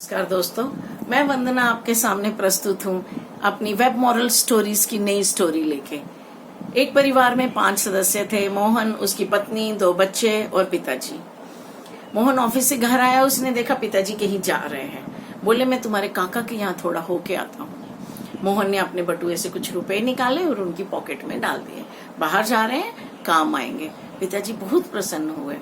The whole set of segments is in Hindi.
नमस्कार दोस्तों, मैं वंदना आपके सामने प्रस्तुत हूँ अपनी वेब मॉरल स्टोरीज की नई स्टोरी लेके। एक परिवार में 5 सदस्य थे। मोहन, उसकी पत्नी, 2 बच्चे और पिताजी। मोहन ऑफिस से घर आया, उसने देखा पिताजी कहीं जा रहे हैं। बोले, मैं तुम्हारे काका के यहाँ थोड़ा होके आता हूँ। मोहन ने अपने बटुए से कुछ रुपए निकाले और उनकी पॉकेट में डाल दिए। बाहर जा रहे हैं, काम आएंगे। पिताजी बहुत प्रसन्न हुए।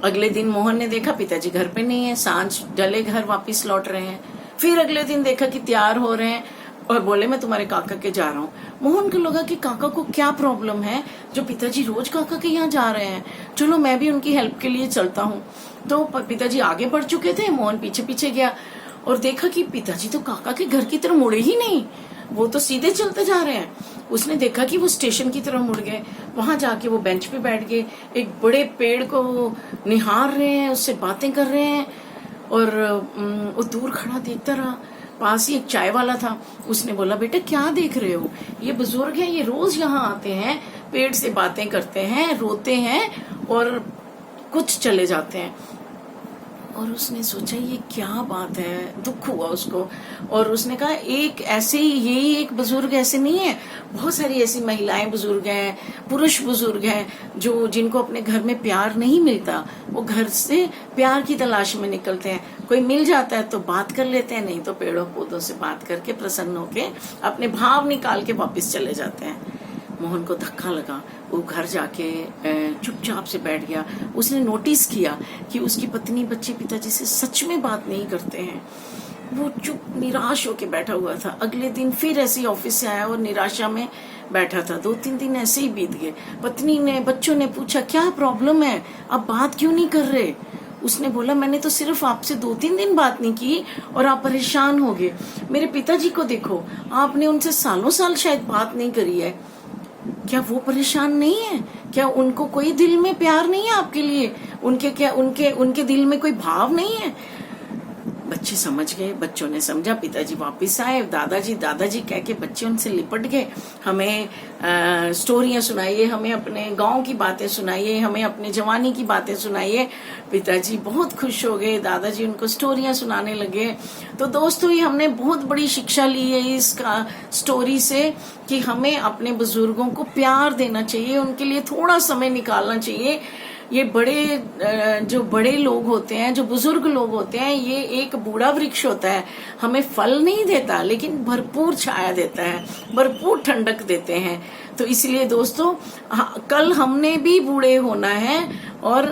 अगले दिन मोहन ने देखा पिताजी घर पे नहीं है। सांझ डले घर वापस लौट रहे हैं। फिर अगले दिन देखा कि तैयार हो रहे हैं और बोले, मैं तुम्हारे काका के जा रहा हूँ। मोहन को लगा कि काका को क्या प्रॉब्लम है जो पिताजी रोज काका के यहाँ जा रहे हैं। चलो मैं भी उनकी हेल्प के लिए चलता हूँ। तो पिताजी आगे बढ़ चुके थे, मोहन पीछे पीछे गया और देखा कि पिताजी तो काका के घर की तरफ मुड़े ही नहीं, वो तो सीधे चलते जा रहे हैं। उसने देखा कि वो स्टेशन की तरफ मुड़ गए। वहां जाके वो बेंच पे बैठ गए, एक बड़े पेड़ को निहार रहे हैं, उससे बातें कर रहे हैं। और वो दूर खड़ा देखता रहा। पास ही एक चाय वाला था। उसने बोला, बेटा क्या देख रहे हो? ये बुजुर्ग हैं, ये रोज यहाँ आते हैं, पेड़ से बातें करते हैं, रोते हैं और कुछ चले जाते हैं। और उसने सोचा ये क्या बात है, दुख हुआ उसको। और उसने कहा, एक ऐसे ही यही एक बुजुर्ग ऐसे नहीं है, बहुत सारी ऐसी महिलाएं बुजुर्ग हैं, पुरुष बुजुर्ग हैं जो जिनको अपने घर में प्यार नहीं मिलता। वो घर से प्यार की तलाश में निकलते हैं। कोई मिल जाता है तो बात कर लेते हैं, नहीं तो पेड़ों पौधों से बात करके प्रसन्न होके अपने भाव निकाल के वापिस चले जाते हैं। मोहन को धक्का लगा। वो घर जाके चुपचाप से बैठ गया। उसने नोटिस किया कि उसकी पत्नी बच्चे पिताजी से सच में बात नहीं करते हैं। वो चुप निराश होके बैठा हुआ था। अगले दिन फिर ऐसे ही ऑफिस से आया और निराशा में बैठा था। 2-3 दिन ऐसे ही बीत गए। पत्नी ने, बच्चों ने पूछा, क्या प्रॉब्लम है, आप बात क्यों नहीं कर रहे? उसने बोला, मैंने तो सिर्फ आपसे 2-3 दिन बात नहीं की और आप परेशान हो गए। मेरे पिताजी को देखो, आपने उनसे सालों साल शायद बात नहीं करी है। क्या वो परेशान नहीं है? क्या उनको कोई दिल में प्यार नहीं है आपके लिए? उनके दिल में कोई भाव नहीं है? बच्चे समझ गए। बच्चों ने समझा। पिताजी वापस आए। दादाजी कह के बच्चे उनसे लिपट गए। हमें स्टोरियां सुनाइए, हमें अपने गांव की बातें सुनाइए, हमें अपने जवानी की बातें सुनाइए। पिताजी बहुत खुश हो गए। दादाजी उनको स्टोरियां सुनाने लगे। तो दोस्तों, ये हमने बहुत बड़ी शिक्षा ली है इसका स्टोरी से कि हमें अपने बुजुर्गों को प्यार देना चाहिए, उनके लिए थोड़ा समय निकालना चाहिए। ये जो बड़े लोग होते हैं, जो बुजुर्ग लोग होते हैं, ये एक बूढ़ा वृक्ष होता है। हमें फल नहीं देता लेकिन भरपूर छाया देता है, भरपूर ठंडक देते हैं। तो इसलिए दोस्तों, कल हमने भी बूढ़े होना है और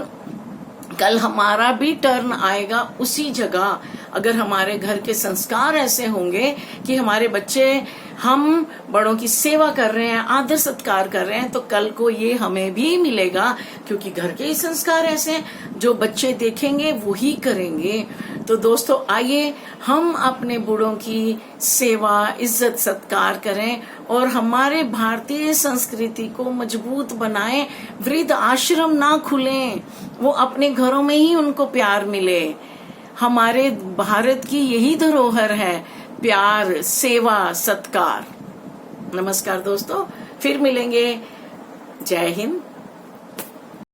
कल हमारा भी टर्न आएगा उसी जगह। अगर हमारे घर के संस्कार ऐसे होंगे कि हमारे बच्चे, हम बड़ों की सेवा कर रहे हैं, आदर सत्कार कर रहे हैं, तो कल को ये हमें भी मिलेगा, क्योंकि घर के ही संस्कार ऐसे हैं, जो बच्चे देखेंगे वो ही करेंगे। तो दोस्तों, आइए हम अपने बूढ़ों की सेवा, इज्जत सत्कार करें और हमारे भारतीय संस्कृति को मजबूत बनाएं। वृद्ध आश्रम ना खुलें, वो अपने घरों में ही उनको प्यार मिले। हमारे भारत की यही धरोहर है, प्यार, सेवा, सत्कार। नमस्कार दोस्तों, फिर मिलेंगे। जय हिंद,